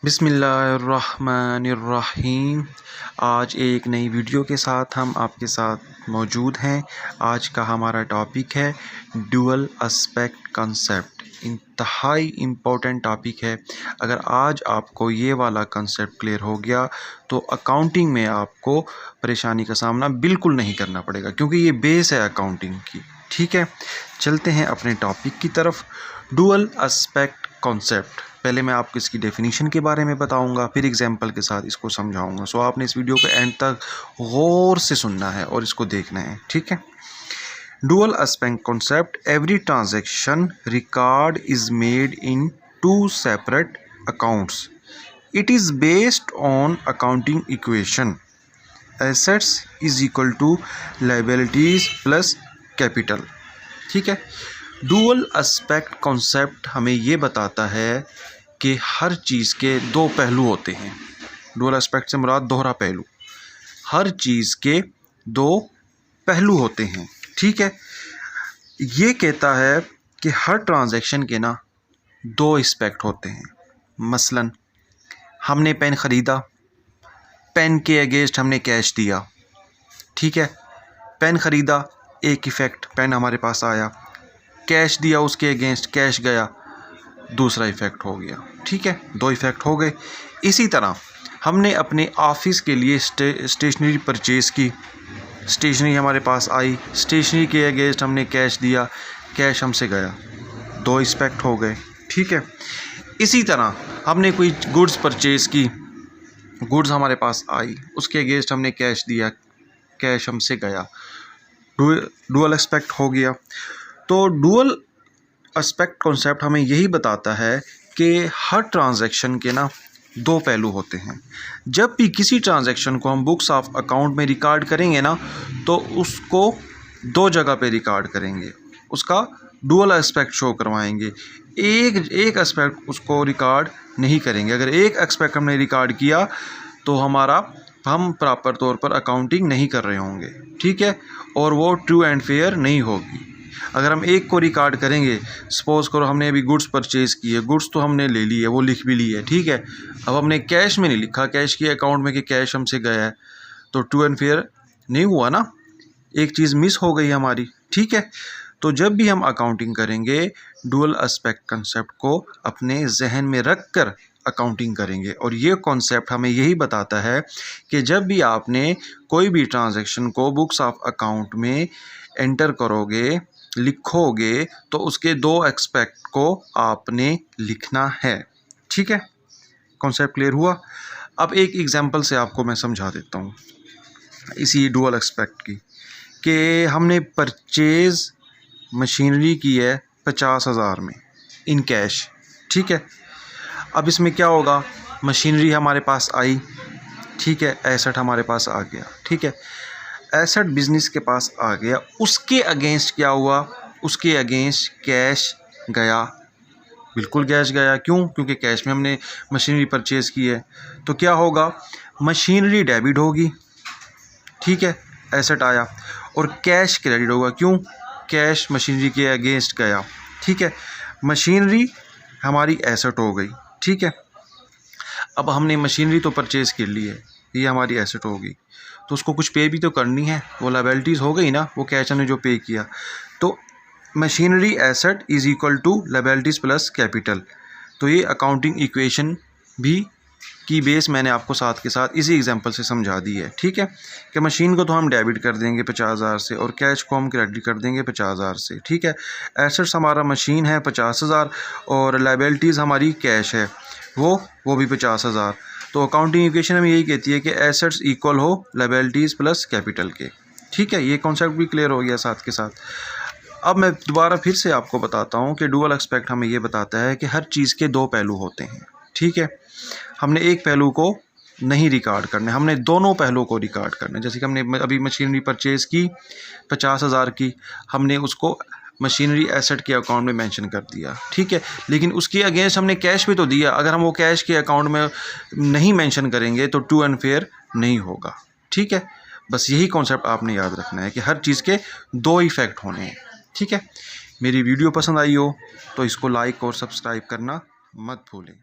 बिस्मिल्लाहिर्रहमानिर्रहीम। आज एक नई वीडियो के साथ हम आपके साथ मौजूद हैं। आज का हमारा टॉपिक है ड्यूअल एस्पेक्ट कंसेप्ट। इंतहाई इम्पोर्टेंट टॉपिक है। अगर आज आपको ये वाला कंसेप्ट क्लियर हो गया तो अकाउंटिंग में आपको परेशानी का सामना बिल्कुल नहीं करना पड़ेगा, क्योंकि ये बेस है अकाउंटिंग की। ठीक है, चलते हैं अपने टॉपिक की तरफ। ड्यूअल एस्पेक्ट कॉन्सेप्ट, पहले मैं आपको इसकी डेफिनेशन के बारे में बताऊंगा, फिर एग्जांपल के साथ इसको समझाऊंगा। सो आपने इस वीडियो को एंड तक गौर से सुनना है और इसको देखना है। ठीक है, dual aspect concept, every transaction record is made in two separate accounts. It is based on accounting equation assets is equal to liabilities plus capital. ठीक है, ड्यूअल एस्पेक्ट कॉन्सेप्ट हमें ये बताता है कि हर चीज़ के दो पहलू होते हैं। ड्यूअल एस्पेक्ट से मुराद दोहरा पहलू। हर चीज़ के दो पहलू होते हैं। ठीक है, ये कहता है कि हर ट्रांजैक्शन के ना दो एस्पेक्ट होते हैं। मसलन हमने पेन ख़रीदा, पेन के अगेंस्ट हमने कैश दिया। ठीक है, पेन ख़रीदा, एक इफ़ेक्ट, पेन हमारे पास आया। कैश दिया, उसके अगेंस्ट कैश गया, दूसरा इफ़ेक्ट हो गया। ठीक है, दो इफ़ेक्ट हो गए। इसी तरह हमने अपने ऑफिस के लिए स्टेशनरी परचेज़ की, स्टेशनरी हमारे पास आई, स्टेशनरी के अगेंस्ट हमने कैश दिया, कैश हमसे गया, दो इफ़ेक्ट हो गए। ठीक है, इसी तरह हमने कोई गुड्स परचेज़ की, गुड्स हमारे पास आई, उसके अगेंस्ट हमने कैश दिया, कैश हमसे गया, डुअल एस्पेक्ट हो गया। तो डुअल एस्पेक्ट कॉन्सेप्ट हमें यही बताता है कि हर ट्रांजैक्शन के ना दो पहलू होते हैं। जब भी किसी ट्रांजैक्शन को हम बुक्स ऑफ अकाउंट में रिकॉर्ड करेंगे ना, तो उसको दो जगह पे रिकॉर्ड करेंगे, उसका डुअल एस्पेक्ट शो करवाएंगे। एक एस्पेक्ट उसको रिकॉर्ड नहीं करेंगे। अगर एक एस्पेक्ट हमने रिकॉर्ड किया तो हम प्रॉपर तौर पर अकाउंटिंग नहीं कर रहे होंगे। ठीक है, और वो ट्रू एंड फेयर नहीं होगी। अगर हम एक को रिकॉर्ड करेंगे, सपोज़ करो हमने अभी गुड्स परचेज़ की है, गुड्स तो हमने ले ली है, वो लिख भी ली है। ठीक है, अब हमने कैश में नहीं लिखा, कैश के अकाउंट में कि कैश हमसे गया है, तो ट्रू एंड फेयर नहीं हुआ ना, एक चीज़ मिस हो गई हमारी। ठीक है, तो जब भी हम अकाउंटिंग करेंगे, डुअल एस्पेक्ट कंसेप्ट को अपने जहन में रख कर अकाउंटिंग करेंगे। और ये कॉन्सेप्ट हमें यही बताता है कि जब भी आपने कोई भी ट्रांजैक्शन को बुक्स ऑफ अकाउंट में एंटर करोगे, लिखोगे, तो उसके दो एस्पेक्ट को आपने लिखना है। ठीक है, कॉन्सेप्ट क्लियर हुआ। अब एक एग्जांपल से आपको मैं समझा देता हूँ इसी डुअल एस्पेक्ट की, कि हमने परचेज़ मशीनरी की है 50,000 में इन कैश। ठीक है, अब इसमें क्या होगा, मशीनरी हमारे पास आई, ठीक है, एसेट हमारे पास आ गया। ठीक है, एसेट बिजनेस के पास आ गया, उसके अगेंस्ट क्या हुआ, उसके अगेंस्ट कैश गया, बिल्कुल कैश गया। क्यों? क्योंकि कैश में हमने मशीनरी परचेज़ की है। तो क्या होगा, मशीनरी डेबिट होगी। ठीक है, एसेट आया, और कैश क्रेडिट होगा। क्यों? कैश मशीनरी के अगेंस्ट गया। ठीक है, मशीनरी हमारी एसेट हो गई। ठीक है, अब हमने मशीनरी तो परचेज़ कर ली है, ये हमारी एसेट होगी, तो उसको कुछ पे भी तो करनी है, वो लायबिलिटीज़ हो गई ना, वो कैश हमने जो पे किया। तो machinery asset is equal to liabilities plus capital. तो ये अकाउंटिंग इक्वेशन भी की बेस मैंने आपको साथ के साथ इसी एग्जांपल से समझा दी है। ठीक है, कि मशीन को तो हम डेबिट कर देंगे 50,000 से, और कैश को हम क्रेडिट कर देंगे 50,000 से। ठीक है, एसेट्स हमारा मशीन है 50,000, और लायबिलिटीज़ हमारी कैश है वो भी 50,000। तो अकाउंटिंग इक्वेशन हमें यही कहती है कि एसेट्स इक्वल हो लायबिलिटीज़ प्लस कैपिटल के। ठीक है, ये कॉन्सेप्ट भी क्लियर हो गया साथ के साथ। अब मैं दोबारा फिर से आपको बताता हूँ कि डुअल एस्पेक्ट हमें ये बताता है कि हर चीज़ के दो पहलू होते हैं। ठीक है, हमने एक पहलू को नहीं रिकॉर्ड करना है, हमने दोनों पहलुओं को रिकॉर्ड करना है। जैसे कि हमने अभी मशीनरी परचेज़ की 50,000 की, हमने उसको मशीनरी एसेट के अकाउंट में मेंशन कर दिया। ठीक है, लेकिन उसके अगेंस्ट हमने कैश भी तो दिया। अगर हम वो कैश के अकाउंट में नहीं मेंशन करेंगे तो ट्रू एंड फेयर नहीं होगा। ठीक है, बस यही कॉन्सेप्ट आपने याद रखना है कि हर चीज़ के दो इफ़ेक्ट होने हैं। ठीक है, मेरी वीडियो पसंद आई हो तो इसको लाइक और सब्सक्राइब करना मत भूलें।